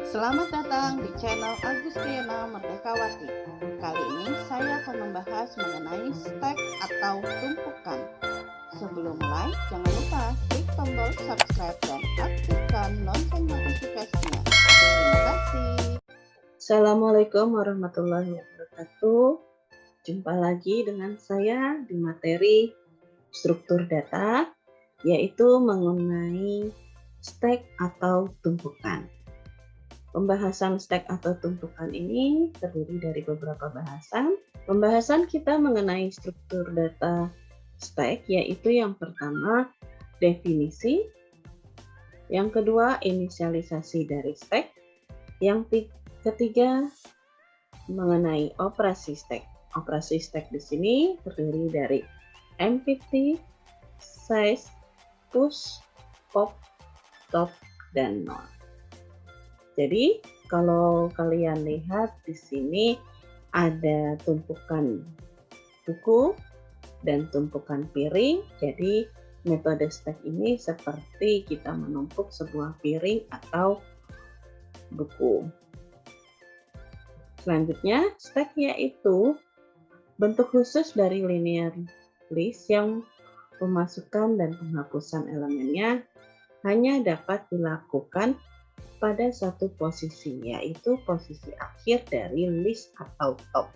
Selamat datang di channel Agustiana Merdekawati. Kali ini saya akan membahas mengenai stek atau tumpukan. Sebelum mulai, jangan lupa klik tombol subscribe dan aktifkan lonceng notifikasinya. Terima kasih. Assalamualaikum warahmatullahi wabarakatuh. Jumpa lagi dengan saya di materi struktur data, yaitu mengenai stek atau tumpukan. Pembahasan stek atau tumpukan ini terdiri dari beberapa bahasan. Pembahasan kita mengenai struktur data stek yaitu yang pertama definisi, yang kedua inisialisasi dari stek, yang ketiga mengenai operasi stek. Operasi stek di sini terdiri dari empty, size, push, pop, top, dan null. Jadi kalau kalian lihat di sini ada tumpukan buku dan tumpukan piring. Jadi metode stek ini seperti kita menumpuk sebuah piring atau buku. Selanjutnya, stek yaitu bentuk khusus dari linear list yang pemasukan dan penghapusan elemennya hanya dapat dilakukan pada satu posisi, yaitu posisi akhir dari list atau top.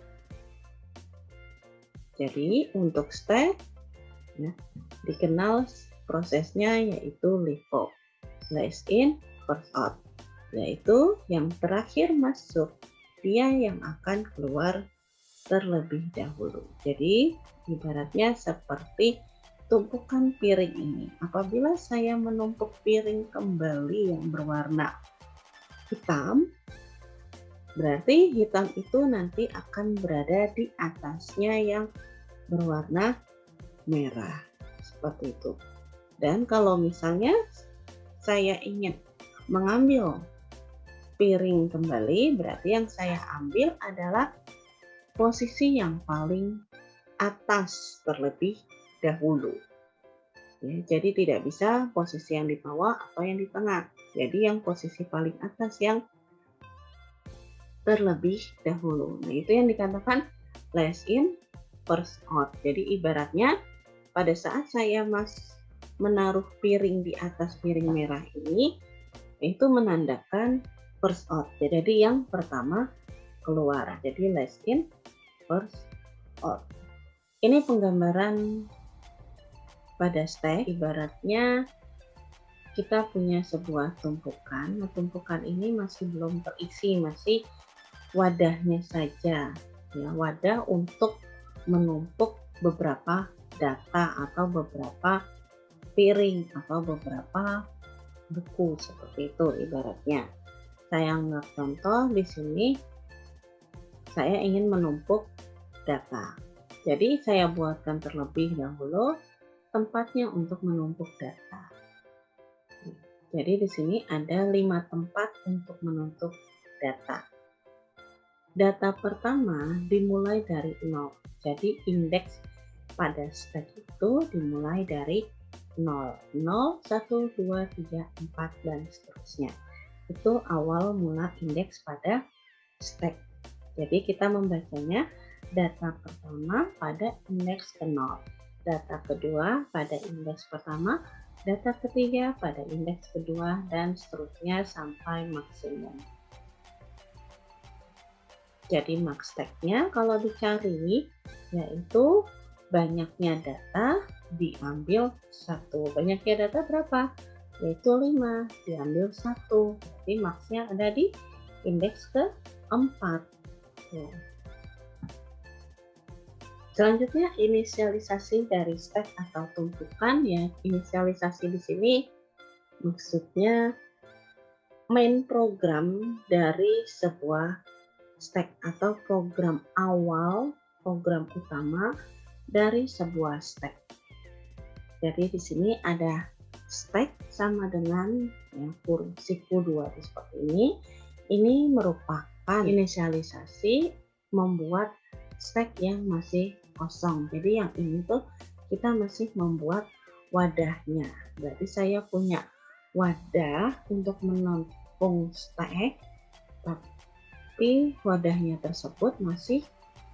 Jadi untuk stek dikenal prosesnya yaitu LIFO, last in first out, yaitu yang terakhir masuk dia yang akan keluar terlebih dahulu. Jadi ibaratnya seperti tumpukan piring ini. Apabila saya menumpuk piring kembali yang berwarna hitam, berarti hitam itu nanti akan berada di atasnya yang berwarna merah, seperti itu. Dan kalau misalnya saya ingin mengambil piring kembali, berarti yang saya ambil adalah posisi yang paling atas terlebih dahulu. Ya, jadi tidak bisa posisi yang di bawah atau yang di tengah. Jadi yang posisi paling atas yang terlebih dahulu. Nah, itu yang dikatakan last in first out. Jadi ibaratnya pada saat saya menaruh piring di atas piring merah ini, itu menandakan first out. Jadi yang pertama keluar. Jadi last in first out. Ini penggambaran pada stek. Ibaratnya kita punya sebuah tumpukan. Nah, tumpukan ini masih belum terisi, masih wadahnya saja, ya, wadah untuk menumpuk beberapa data atau beberapa piring atau beberapa buku, seperti itu ibaratnya. Saya anggap contoh di sini, saya ingin menumpuk data. Jadi saya buatkan terlebih dahulu tempatnya untuk menumpuk data. Jadi di sini ada 5 tempat untuk menumpuk data. Data pertama dimulai dari 0. Jadi indeks pada stek itu dimulai dari 0. 0, 1, 2, 3, 4, dan seterusnya. Itu awal mula indeks pada stek. Jadi kita membacanya data pertama pada indeks ke 0. Data kedua pada indeks pertama, data ketiga pada indeks kedua, dan seterusnya sampai maksimum. Jadi max steknya kalau dicari yaitu banyaknya data diambil 1. Banyaknya data berapa? Yaitu 5 diambil 1. Jadi maxnya ada di indeks ke-4. Ya. Selanjutnya inisialisasi dari stek atau tumpukan, ya. Inisialisasi di sini maksudnya main program dari sebuah stek atau program awal, program utama dari sebuah stek. Jadi di sini ada stek sama dengan siku 2 seperti ini. Ini merupakan inisialisasi membuat stek yang masih kosong. Jadi yang ini tuh kita masih membuat wadahnya. Berarti saya punya wadah untuk menampung stek tapi wadahnya tersebut masih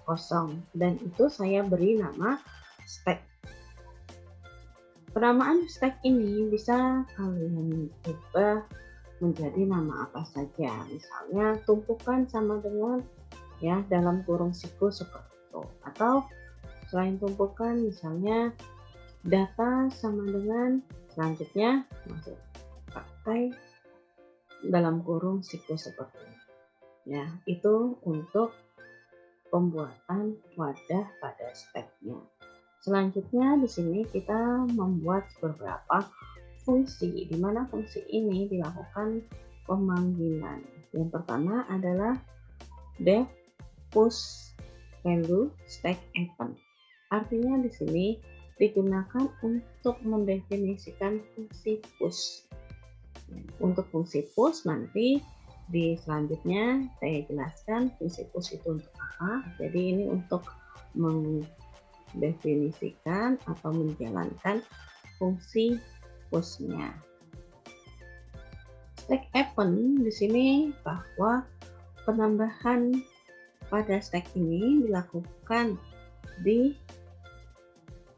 kosong, dan itu saya beri nama stack. Penamaan stack ini bisa kalian ubah menjadi nama apa saja, misalnya tumpukan sama dengan ya dalam kurung siklus seperti itu, atau selain tumpukan misalnya data sama dengan selanjutnya masuk pakai dalam kurung siklus seperti ini. Ya, itu untuk pembuatan wadah pada stacknya. Selanjutnya di sini kita membuat beberapa fungsi, di mana fungsi ini dilakukan pemanggilan. Yang pertama adalah def push value stack event. Artinya di sini digunakan untuk mendefinisikan fungsi push. Untuk fungsi push nanti di selanjutnya saya jelaskan fungsi push itu untuk apa. Jadi ini untuk mendefinisikan atau menjalankan fungsi push-nya. Stack event di sini bahwa penambahan pada stack ini dilakukan di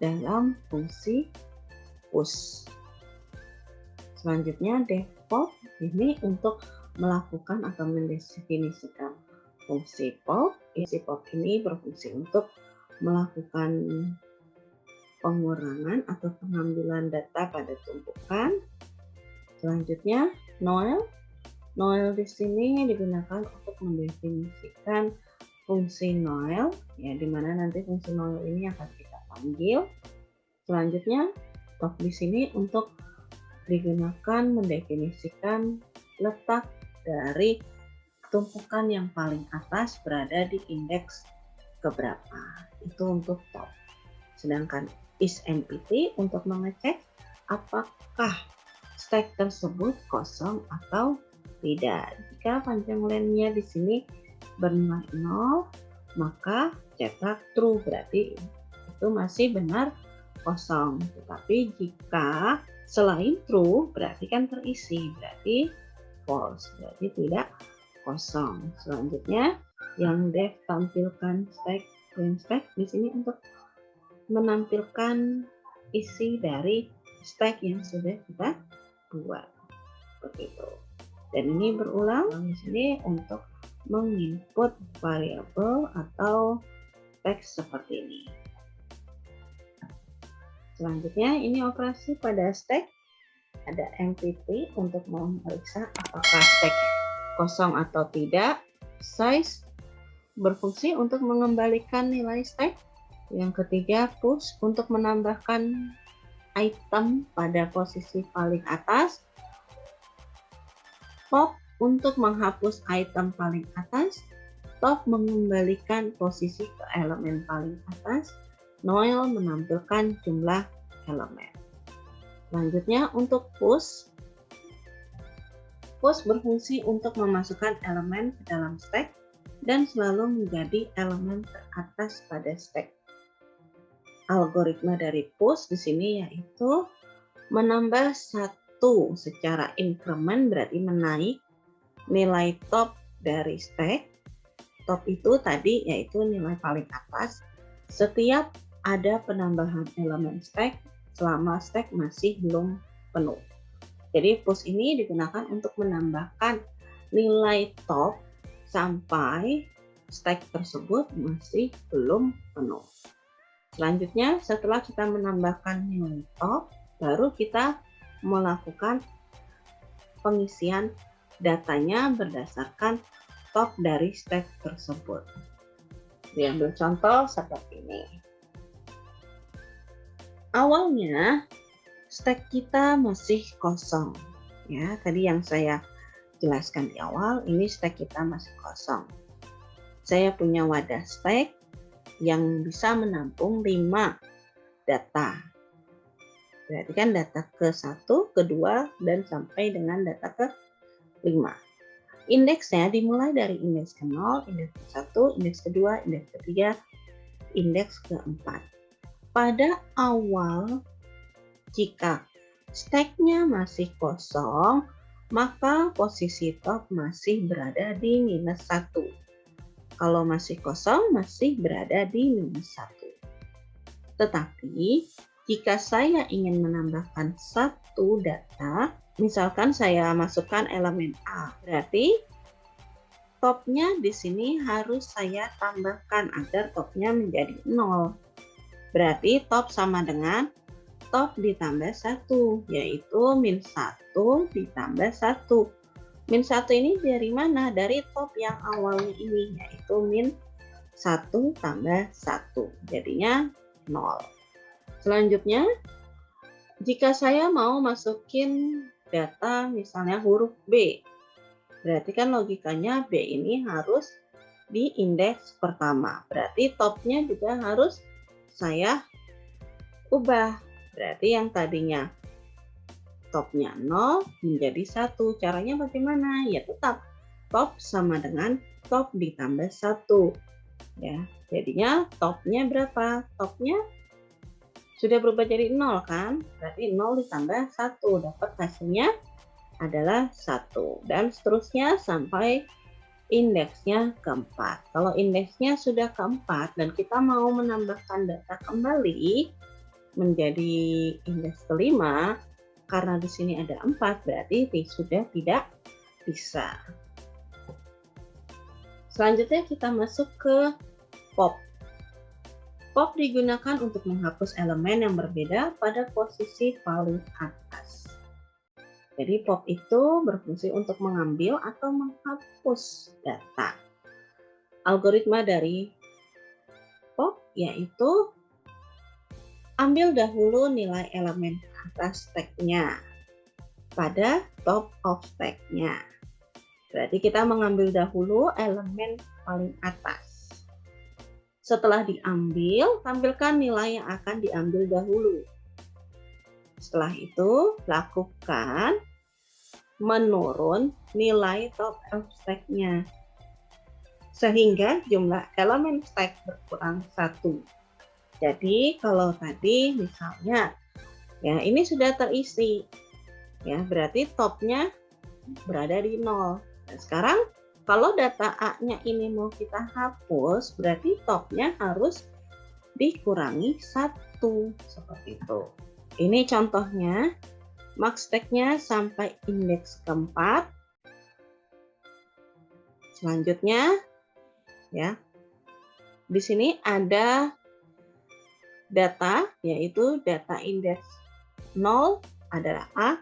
dalam fungsi push. Selanjutnya def pop ini untuk melakukan atau mendefinisikan fungsi pop. Fungsi pop ini berfungsi untuk melakukan pengurangan atau pengambilan data pada tumpukan. Selanjutnya noel. Noel di sini digunakan untuk mendefinisikan fungsi noel, ya, di mana nanti fungsi noel ini akan kita panggil. Selanjutnya top di sini untuk digunakan mendefinisikan letak dari tumpukan yang paling atas berada di indeks keberapa. Itu untuk top. Sedangkan isMpt untuk mengecek apakah stack tersebut kosong atau tidak. Jika panjang lennya di sini bernilai 0, maka cetak true, berarti itu masih benar kosong. Tetapi jika selain true berarti kan terisi, berarti false, berarti tidak kosong. Selanjutnya yang def tampilkan stack print stack di sini untuk menampilkan isi dari stack yang sudah kita buat seperti itu. Dan ini berulang di sini untuk menginput variabel atau teks seperti ini. Selanjutnya ini operasi pada stack. Ada MPT untuk memeriksa apakah stack kosong atau tidak. Size berfungsi untuk mengembalikan nilai stack. Yang ketiga push untuk menambahkan item pada posisi paling atas. Pop untuk menghapus item paling atas. Top mengembalikan posisi ke elemen paling atas. Noel menampilkan jumlah elemen. Selanjutnya untuk push. Push berfungsi untuk memasukkan elemen ke dalam stack dan selalu menjadi elemen teratas pada stack. Algoritma dari push di sini yaitu menambah satu secara increment, berarti menaik nilai top dari stack. Top itu tadi yaitu nilai paling atas setiap ada penambahan elemen stack selama stack masih belum penuh. Jadi push ini digunakan untuk menambahkan nilai top sampai stack tersebut masih belum penuh. Selanjutnya setelah kita menambahkan nilai top, baru kita melakukan pengisian datanya berdasarkan top dari stack tersebut. Diambil contoh seperti ini. Awalnya stack kita masih kosong, ya. Tadi yang saya jelaskan di awal, ini stack kita masih kosong. Saya punya wadah stack yang bisa menampung 5 data. Berarti kan data ke-1, ke-2, dan sampai dengan data ke-5. Indeksnya dimulai dari indeks ke-0, indeks ke-1, indeks ke-2, indeks ke-3, indeks ke-4. Pada awal, jika stacknya masih kosong, maka posisi top masih berada di minus 1. Kalau masih kosong, masih berada di minus 1. Tetapi, jika saya ingin menambahkan satu data, misalkan saya masukkan elemen A, berarti topnya di sini harus saya tambahkan agar topnya menjadi 0. Berarti top sama dengan top ditambah 1, yaitu min 1 ditambah 1. Min 1 ini dari mana? Dari top yang awalnya ini, yaitu min 1 tambah 1. Jadinya 0. Selanjutnya, jika saya mau masukin data misalnya huruf B, berarti kan logikanya B ini harus di indeks pertama. Berarti topnya juga harus saya ubah. Berarti yang tadinya topnya 0 menjadi 1. Caranya bagaimana? Ya tetap top sama dengan top ditambah 1. Ya, jadinya topnya berapa? Topnya sudah berubah jadi 0 kan? Berarti 0 ditambah 1. Dapat hasilnya adalah 1. Dan seterusnya sampai indeksnya keempat. Kalau indeksnya sudah keempat dan kita mau menambahkan data kembali menjadi indeks kelima, karena di sini ada 4, berarti sudah tidak bisa. Selanjutnya kita masuk ke pop. Pop digunakan untuk menghapus elemen yang berbeda pada posisi paling atas. Jadi pop itu berfungsi untuk mengambil atau menghapus data. Algoritma dari pop yaitu ambil dahulu nilai elemen atas tag-nya pada top of tag-nya. Berarti kita mengambil dahulu elemen paling atas. Setelah diambil, tampilkan nilai yang akan diambil dahulu. Setelah itu, lakukan menurun nilai top of stack-nya. Sehingga jumlah elemen stack berkurang 1. Jadi, kalau tadi misalnya, ya ini sudah terisi. Ya, berarti topnya berada di 0. Nah, sekarang, kalau data A-nya ini mau kita hapus, berarti topnya harus dikurangi 1. Seperti itu. Ini contohnya, max tag-nya sampai indeks keempat. Selanjutnya, ya, di sini ada data, yaitu data indeks 0 adalah A,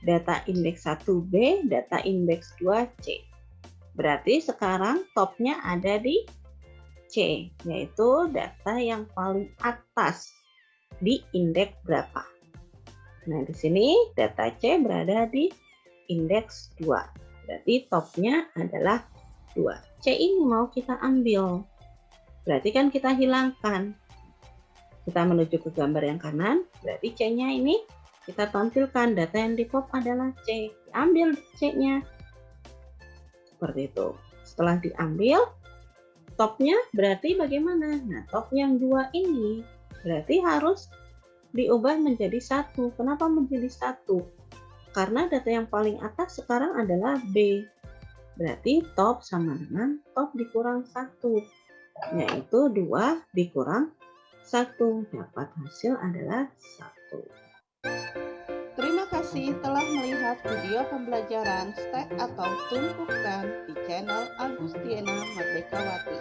data indeks 1B, data indeks 2C. Berarti sekarang topnya ada di C, yaitu data yang paling atas di indeks berapa. Nah, di sini data C berada di indeks 2. Berarti topnya adalah 2. C ini mau kita ambil. Berarti kan kita hilangkan. Kita menuju ke gambar yang kanan, berarti C-nya ini kita tampilkan. Data yang di pop adalah C. Diambil C-nya. Seperti itu. Setelah diambil, topnya berarti bagaimana? Nah, top yang 2 ini berarti harus diubah menjadi 1. Kenapa menjadi 1? Karena data yang paling atas sekarang adalah B. Berarti top sama dengan top dikurang 1. Yaitu 2 dikurang 1. Dapat hasil adalah 1. Terima kasih telah melihat video pembelajaran stack atau tumpukan di channel Agustiana Merdekawati.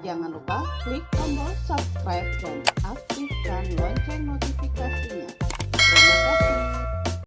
Jangan lupa klik tombol subscribe dan aktifkan lonceng notifikasinya.